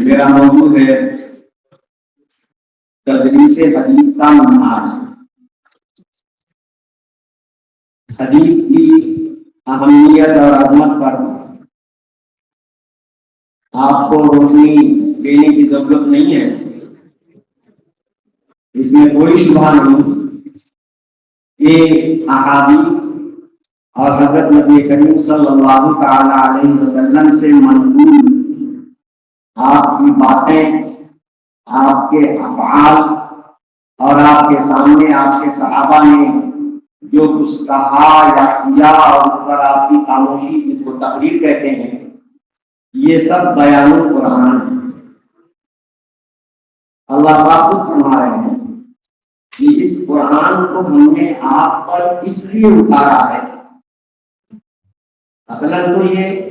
میرا موضوع ہے تدریس حدیث کا منہاج۔ حدیث کی اہمیت اور عظمت پر آپ کو روشنی دینے کی ضرورت نہیں ہے، اس میں کوئی شبہ نہیں کہ احادیث اور حضرت نبی کریم صلی اللہ تعالی علیہ وسلم سے منقول آپ کی باتیں، آپ کے افعال اور آپ کے سامنے آپ کے صحابہ نے جو کچھ کہا یا کیا اور اس پر آپ کی خاموشی، جس کو تقریر کہتے ہیں، یہ سب بیان القرآن ہے۔ اللہ پاک خود فرما رہے ہیں کہ اس قرآن کو ہم نے آپ پر اس لیے اتارا ہے، اصلاً تو یہ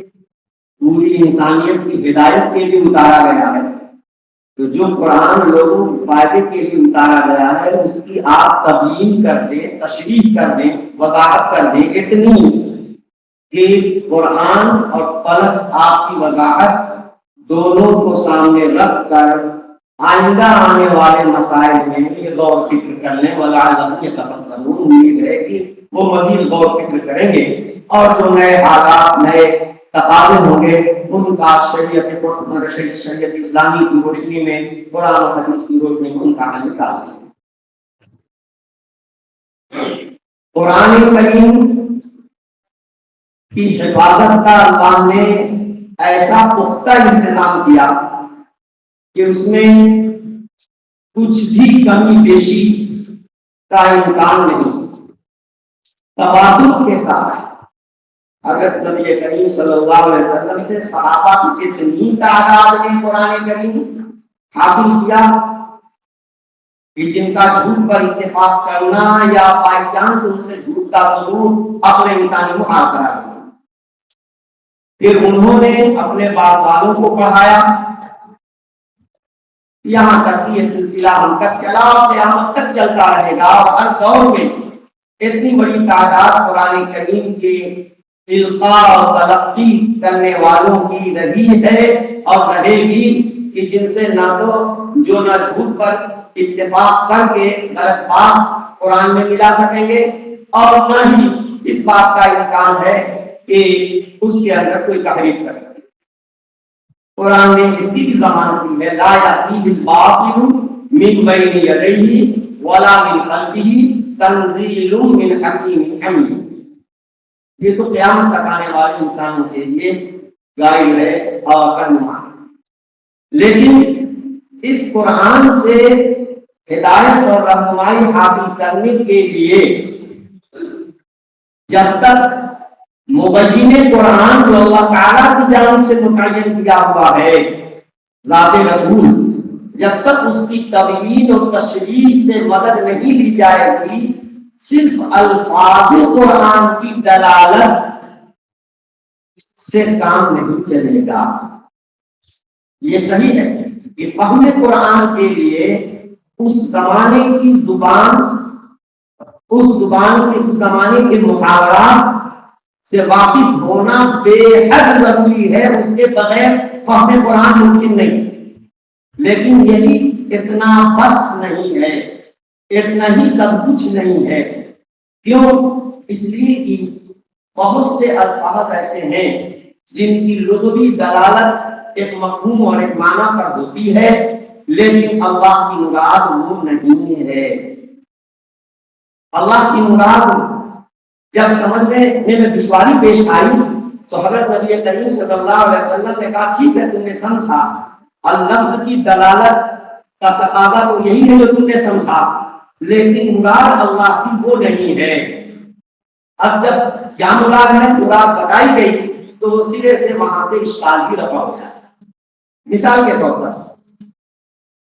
پوری انسانیت کی ہدایت کے لیے اتارا گیا ہے، تو جو قرآن لوگوں کے فائدے کے لیے اتارا گیا ہے اس کی آپ تبیین کر دیں، تشریح کر دیں، وضاحت کر دیں، اتنی کہ قرآن اور پلس آپ کی وضاحت دونوں کو سامنے رکھ کر آئندہ آنے والے مسائل میں یہ غور و فکر کر لیں۔ وَلَعَلَّهُمْ يَتَفَكَّرُونَ، امید ہے کہ وہ مزید غور و فکر کریں گے اور جو نئے حالات، نئے تقاضے ہوں گے ان کا شریعت اسلامی کی روشنی میں، قرآن و حدیث کی روشنی میں ان کا حل نکال دیں۔ قرآن کریم کی حفاظت کا اللہ نے ایسا پختہ انتظام کیا کہ اس میں کچھ بھی کمی بیشی کا امکان نہیں، توازن کے ساتھ حضرت نبی کریم صلی اللہ علیہ وسلم سے صحابہ کی اتنی تعداد نے قرآن کریم حاصل کیا کہ جن کا جھوٹ پر اتفاق کرنا یا بائی چانس ان سے جھوٹ کا ثبوت اپنے انسانی محال کرا دیا۔ پھر انہوں نے اپنے بعد والوں کو پڑھایا، یہاں تک کہ یہ سلسلہ ہم تک چلا اور قیامت تک چلتا رہے گا، اور ہر دور میں اتنی بڑی تعداد قرآن کریم کے القاء اور تلقی کرنے والوں کی رہی ہے اور رہے گی کہ جن سے نہ تو جو نہ جھوٹ پر اتفاق کر کے غلط بات قرآن میں ملا سکیں گے اور نہ ہی اس بات کا امکان ہے کہ اس کے اندر کوئی تحریف کر سکے۔ قرآن نے اس کی بھی ضمانت دی ہے، لا یأتیہ الباطل من بین یدیہ ولا من خلفہ تنزیل من حکیم حمید۔ یہ تو قیامت تک آنے والے انسانوں کے لیے گائیڈ ہے اور رہنما ہے، لیکن اس قرآن سے ہدایت اور رہنمائی حاصل کرنے کے لیے جب تک مبین قرآن جو اللہ تعالیٰ کی جانب سے متعین کیا ہوا ہے ذات رسول، جب تک اس کی تبیین اور تشریح سے مدد نہیں لی جائے گی، صرف الفاظ قرآن کی دلالت سے کام نہیں چلے گا۔ یہ صحیح ہے کہ فہم قرآن کے لیے اس زمانے کی زبان، اس زمانے کے محاورات سے واقف ہونا بے حد ضروری ہے، اس کے بغیر فہم قرآن ممکن نہیں۔ لیکن یہی اتنا بس نہیں ہے، اتنا ہی سب کچھ نہیں ہے۔ کیوں؟ اس لیے کہ بہت سے الفاظ ایسے ہیں جن کی لغوی دلالت ایک مفہوم اور ایک معنی پر ہوتی ہے، لیکن اللہ کی مراد وہ نہیں ہے۔ اللہ کی مراد جب سمجھنے میں دشواری پیش آئی تو حضرت نبی کریم صلی اللہ علیہ وسلم نے کہا ٹھیک ہے تم نے سمجھا، اللفظ کی دلالت کا تقاضا تو یہی ہے جو تم نے سمجھا، لیکن مراد اللہ کی وہ نہیں ہے۔ اب جب کیا مراد ہے، مراد بتائی گئی تو اس طرح سے وہاں سے اشکال بھی رفع ہو جائے۔ مثال کے طور پر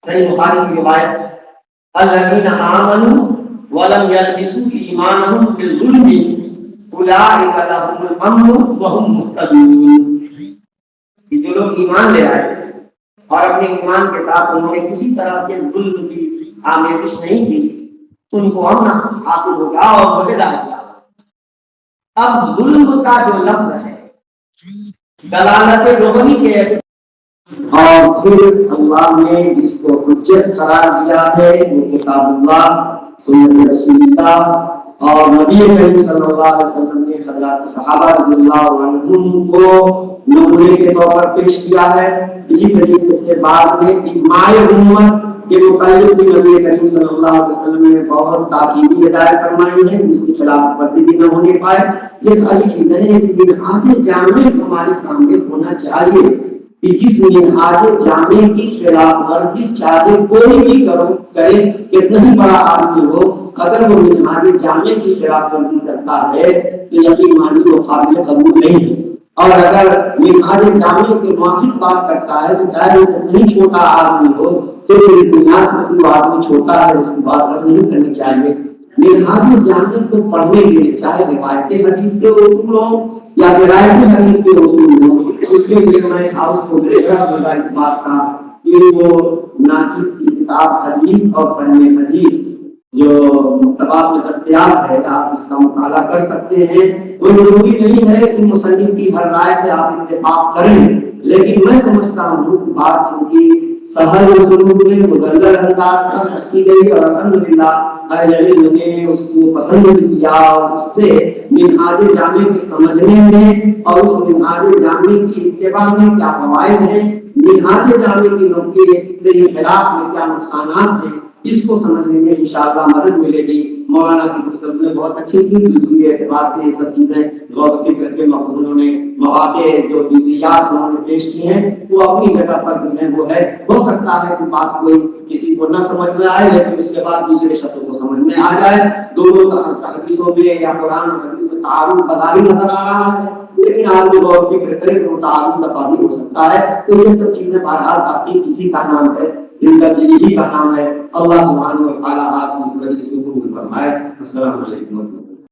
صحیح بخاری کی روایت، الذین آمنوا ولم یلبسوا ایمانهم بالظلم اولئک لهم الامن وهم مهتدون۔ کہ جو لوگ ایمان لے آئے اور اپنے ایمان کے ساتھ انہوں نے کسی طرح کے ظلم کی آمیزش نہیں کی، ان کو امن حاصل ہوگا اور وہ ہدایت پائیں۔ اب ظلم کا جو لفظ ہے دلالت لغوی کے اور اور پھر اللہ نے جس کو حجت قرار دیا ہے وہ کتاب اللہ، سنت رسول اللہ اور نبی کریم صلی اللہ علیہ وسلم نے حضرات صحابہ رضی اللہ عنہم کو نمونے کے طور پر پیش کیا ہے۔ اسی طریقے سے بعد میں اجماع امت کے متعلق بھی نبی کریم صلی اللہ علیہ وسلم نے بہت تاکیدی ہدایت فرمائی ہے، اس کی خلاف ورزی بھی نہ ہونے پائے۔ یہ ساری چیزیں ہیں کہ منہاج جامع ہمارے سامنے ہونا چاہیے کہ جس منہاج جامع کی خلاف ورزی چاہے کوئی بھی کرے، کتنا ہی بڑا آدمی ہو، اگر وہ منہاج جامع کی خلاف ورزی کرتا ہے تو یقین مانی وہ قابل قبول نہیں ہے، اور اگر منہاج جامع کے موافق بات کرتا ہے تو چاہے وہ کتنا چھوٹا آدمی ہو، صرف بنیاد پر جو آدمی چھوٹا ہے اس کی بات نہیں کرنی چاہیے۔ منہاج جامع کو پڑھنے کے لیے چاہے روایت حدیث کے اصول ہوں یا روایت حدیث کے اصول ہوں، اس کے لیے میں ہاؤس کو ہوگا اس بات کا کہ وہ ناچیز کی کتاب حدیث اور فہم حدیث جو مکتبات میں دستیاب ہے آپ اس کا مطالعہ کر سکتے ہیں۔ وہ ضروری نہیں ہے کہ مصنف کی ہر رائے سے آپ اتفاق کریں، لیکن میں سمجھتا ہوں کہ بات چونکہ سہل و سلوک میں مدلل انداز سے رکھی گئی اور الحمدللہ اہل علم نے اس کو پسند کیا، اور اس سے منہاج جامع کے سمجھنے میں اور اس منہاج جامع کی اتباع میں کیا فوائد ہیں، منہاج جامع کے نقطے سے انحراف میں کیا نقصانات ہیں، اس کو سمجھنے میں انشاءاللہ مدد ملے گی۔ مولانا کی گفتگو میں بہت اچھی تھی، دوسرے اعتبار سے یہ سب چیزیں غور و فکر کے مقبولوں نے مواقع جو جزیات انہوں نے پیش کی ہیں وہ اپنی جگہ پر جو ہیں وہ ہے۔ ہو سکتا ہے کہ بات کوئی کسی کو نہ سمجھ میں آئے لیکن اس کے بعد دوسرے شخصوں کو سمجھ میں آ جائے۔ دونوں حدیثوں میں یا قرآن اور حدیث میں تعارض بداری نظر آ رہا ہے، لیکن آدمی غور و فکر کرے تو تعارض دفاع بھی ہو سکتا ہے۔ تو یہ سب چیزیں بہرحال باقی کسی کا نام ہے، زندگی کا نام ہے۔ اللہ سبحانہ و تعالیٰ آپ اس مجلس کو قبول فرمائے۔ السلام علیکم۔